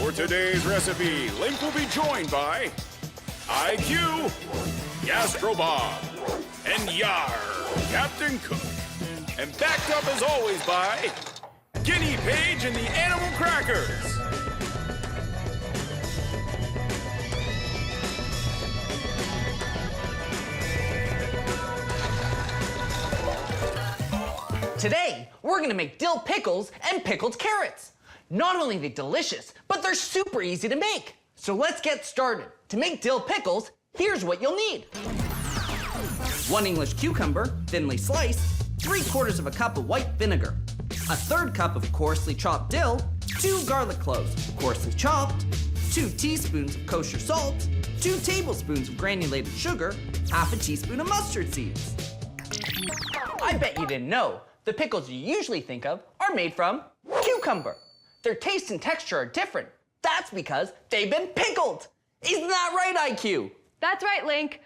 For today's recipe, Link will be joined by IQ, Gastro Bob, and Yar, Captain Cook. And backed up as always by Guinea Page and the Animal Crackers. Today, we're gonna make dill pickles and pickled carrots. Not only are they delicious, but they're super easy to make. So let's get started. To make dill pickles, here's what you'll need. 1 English cucumber, thinly sliced, 3/4 of a cup of white vinegar, 1/3 cup of coarsely chopped dill, 2 garlic cloves, coarsely chopped, 2 teaspoons of kosher salt, 2 tablespoons of granulated sugar, 1/2 teaspoon of mustard seeds. I bet you didn't know, the pickles you usually think of are made from cucumber. Their taste and texture are different. That's because they've been pickled. Isn't that right, IQ? That's right, Link.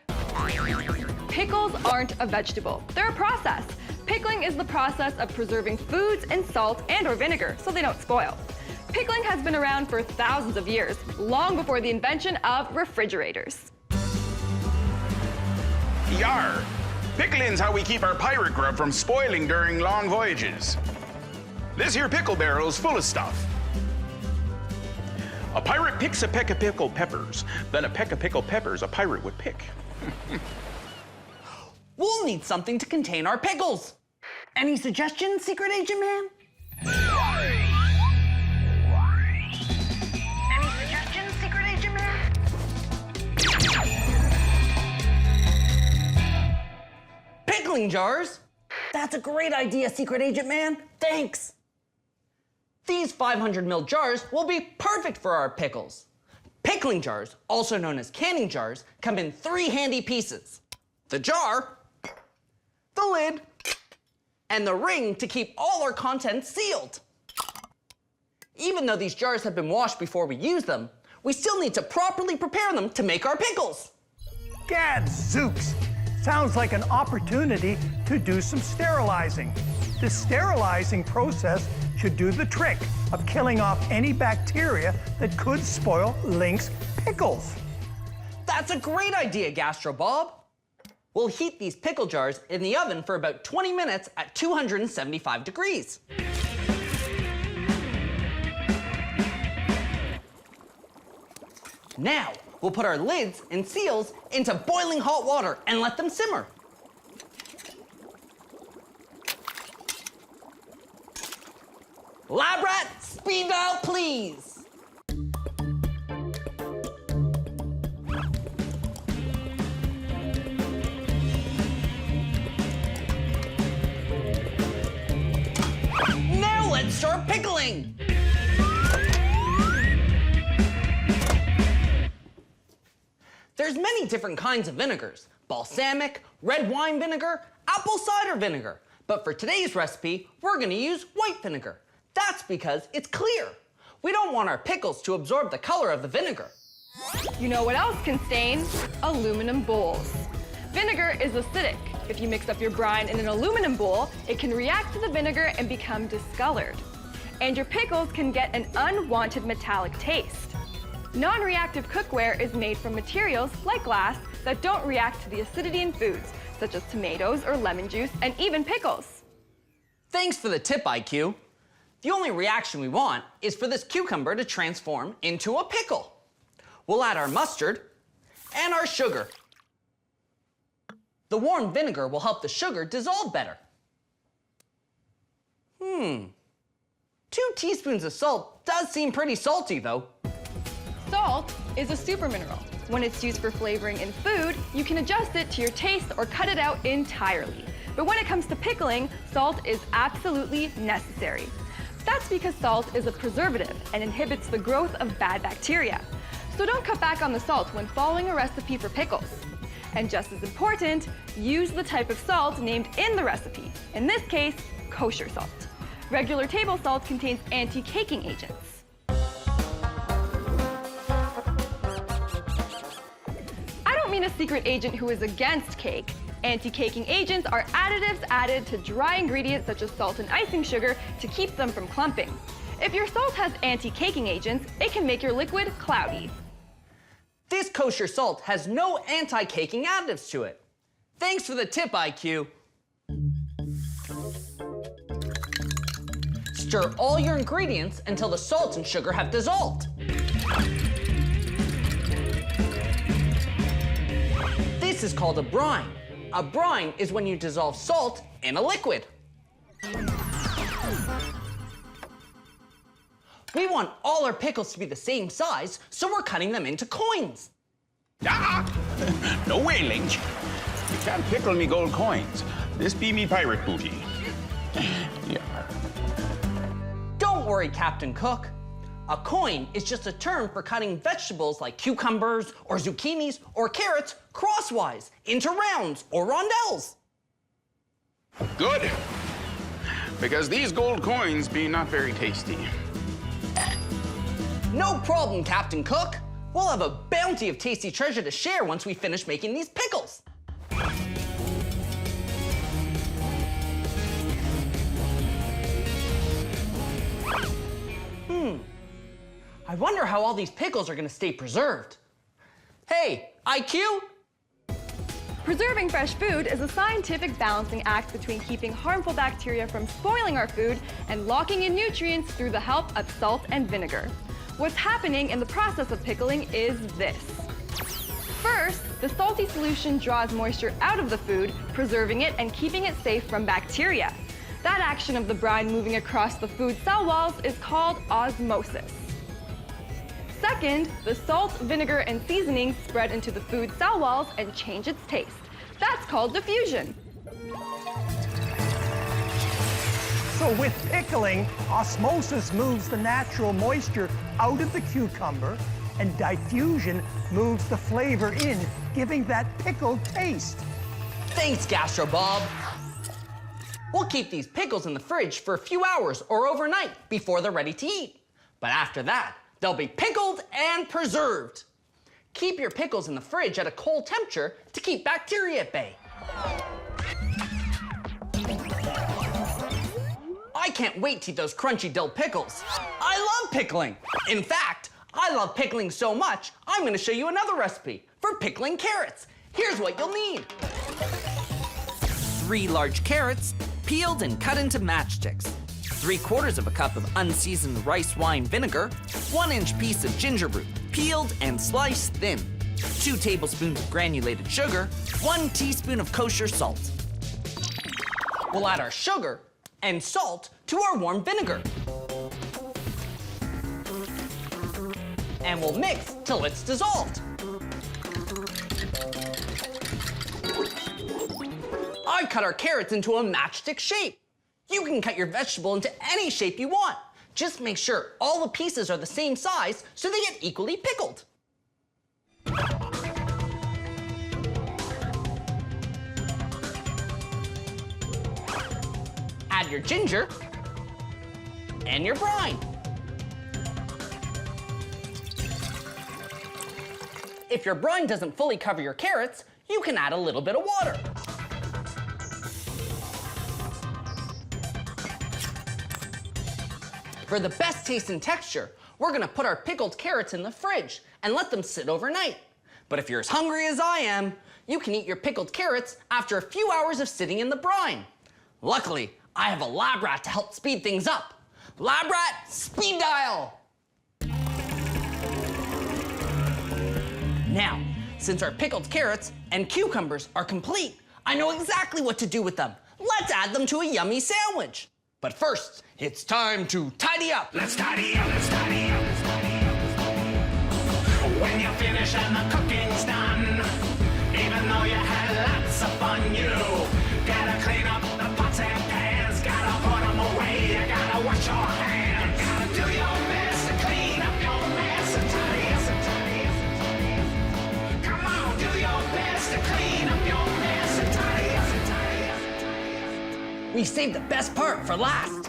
Pickles aren't a vegetable. They're a process. Pickling is the process of preserving foods in salt and or vinegar so they don't spoil. Pickling has been around for thousands of years, long before the invention of refrigerators. Yar! Pickling's how we keep our pirate grub from spoiling during long voyages. This here pickle barrel's full of stuff. A pirate picks a peck of pickled peppers, then a peck of pickled peppers a pirate would pick. We'll need something to contain our pickles. Any suggestions, Secret Agent Man? Any suggestions, Secret Agent Man? Pickling jars? That's a great idea, Secret Agent Man. Thanks. These 500 ml jars will be perfect for our pickles. Pickling jars, also known as canning jars, come in 3 handy pieces. The jar, the lid, and the ring to keep all our contents sealed. Even though these jars have been washed before we use them, we still need to properly prepare them to make our pickles. Gadzooks! Sounds like an opportunity to do some sterilizing. The sterilizing process should do the trick of killing off any bacteria that could spoil Link's pickles. That's a great idea, Gastro Bob. We'll heat these pickle jars in the oven for about 20 minutes at 275 degrees. Now, we'll put our lids and seals into boiling hot water and let them simmer. Lab rat, speed dial, please. Now let's start pickling. There's many different kinds of vinegars: balsamic, red wine vinegar, apple cider vinegar. But for today's recipe, we're gonna use white vinegar. That's because it's clear. We don't want our pickles to absorb the color of the vinegar. You know what else can stain? Aluminum bowls. Vinegar is acidic. If you mix up your brine in an aluminum bowl, it can react to the vinegar and become discolored. And your pickles can get an unwanted metallic taste. Non-reactive cookware is made from materials like glass that don't react to the acidity in foods, such as tomatoes or lemon juice, and even pickles. Thanks for the tip, IQ. The only reaction we want is for this cucumber to transform into a pickle. We'll add our mustard and our sugar. The warm vinegar will help the sugar dissolve better. 2 teaspoons of salt does seem pretty salty, though. Salt is a supermineral. When it's used for flavoring in food, you can adjust it to your taste or cut it out entirely. But when it comes to pickling, salt is absolutely necessary. That's because salt is a preservative and inhibits the growth of bad bacteria. So don't cut back on the salt when following a recipe for pickles. And just as important, use the type of salt named in the recipe. In this case, kosher salt. Regular table salt contains anti-caking agents. I don't mean a secret agent who is against cake. Anti-caking agents are additives added to dry ingredients such as salt and icing sugar to keep them from clumping. If your salt has anti-caking agents, it can make your liquid cloudy. This kosher salt has no anti-caking additives to it. Thanks for the tip, IQ. Stir all your ingredients until the salt and sugar have dissolved. This is called a brine. A brine is when you dissolve salt in a liquid. We want all our pickles to be the same size, so we're cutting them into coins. Ah! No way, Lynch. You can't pickle me gold coins. This be me pirate booty. Yeah. Don't worry, Captain Cook. A coin is just a term for cutting vegetables like cucumbers or zucchinis or carrots crosswise into rounds or rondelles. Good. Because these gold coins be not very tasty. No problem, Captain Cook. We'll have a bounty of tasty treasure to share once we finish making these pickles. I wonder how all these pickles are gonna stay preserved. Hey, IQ? Preserving fresh food is a scientific balancing act between keeping harmful bacteria from spoiling our food and locking in nutrients through the help of salt and vinegar. What's happening in the process of pickling is this. First, the salty solution draws moisture out of the food, preserving it and keeping it safe from bacteria. That action of the brine moving across the food cell walls is called osmosis. Second, the salt, vinegar, and seasonings spread into the food cell walls and change its taste. That's called diffusion. So with pickling, osmosis moves the natural moisture out of the cucumber, and diffusion moves the flavor in, giving that pickled taste. Thanks, Gastro Bob. We'll keep these pickles in the fridge for a few hours or overnight before they're ready to eat. But after that, they'll be pickled and preserved. Keep your pickles in the fridge at a cold temperature to keep bacteria at bay. I can't wait to eat those crunchy dill pickles. I love pickling. In fact, I love pickling so much, I'm gonna show you another recipe for pickling carrots. Here's what you'll need. 3 large carrots, peeled and cut into matchsticks. 3/4 of a cup of unseasoned rice wine vinegar, 1-inch piece of ginger root, peeled and sliced thin, 2 tablespoons of granulated sugar, 1 teaspoon of kosher salt. We'll add our sugar and salt to our warm vinegar. And we'll mix till it's dissolved. I've cut our carrots into a matchstick shape. You can cut your vegetable into any shape you want. Just make sure all the pieces are the same size so they get equally pickled. Add your ginger and your brine. If your brine doesn't fully cover your carrots, you can add a little bit of water. For the best taste and texture, we're gonna put our pickled carrots in the fridge and let them sit overnight. But if you're as hungry as I am, you can eat your pickled carrots after a few hours of sitting in the brine. Luckily, I have a lab rat to help speed things up. Lab rat, speed dial! Now, since our pickled carrots and cucumbers are complete, I know exactly what to do with them. Let's add them to a yummy sandwich. But first, it's time to tidy up. Let's tidy up, let's tidy up, let's tidy up, let's tidy up. When you finish and the cooking's done, even though you had lots of fun, you gotta clean up the pots and pans, gotta put them away, you gotta wash your hands, gotta do your best to clean up your mess and tidy up, and tidy up, and tidy up. Come on, do your best to clean up your mess and tidy up, and tidy up, and tidy up. We saved the best part for last.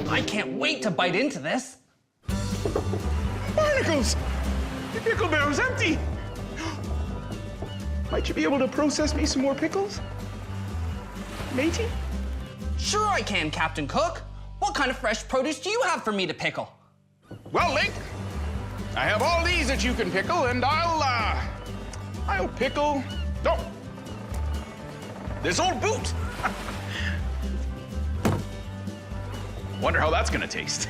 I can't wait to bite into this. Barnacles! The pickle barrel's empty! Might you be able to process me some more pickles? Matey? Sure I can, Captain Cook. What kind of fresh produce do you have for me to pickle? Well, Link, I have all these that you can pickle, and I'll pickle, oh, this old boot. Wonder how that's gonna taste.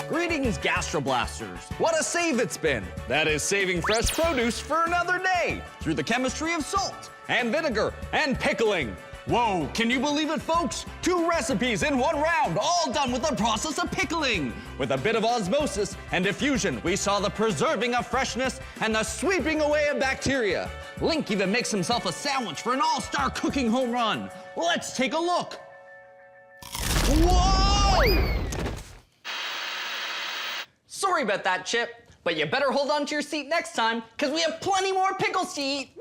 Greetings, Gastro Blasters. What a save it's been. That is saving fresh produce for another day through the chemistry of salt and vinegar and pickling. Whoa, can you believe it, folks? 2 recipes in 1 round, all done with the process of pickling. With a bit of osmosis and diffusion, we saw the preserving of freshness and the sweeping away of bacteria. Link even makes himself a sandwich for an all-star cooking home run. Let's take a look. Whoa! Sorry about that, Chip, but you better hold on to your seat next time, because we have plenty more pickles to eat.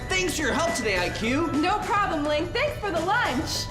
Thanks for your help today, IQ. No problem, Link. Thanks for the lunch.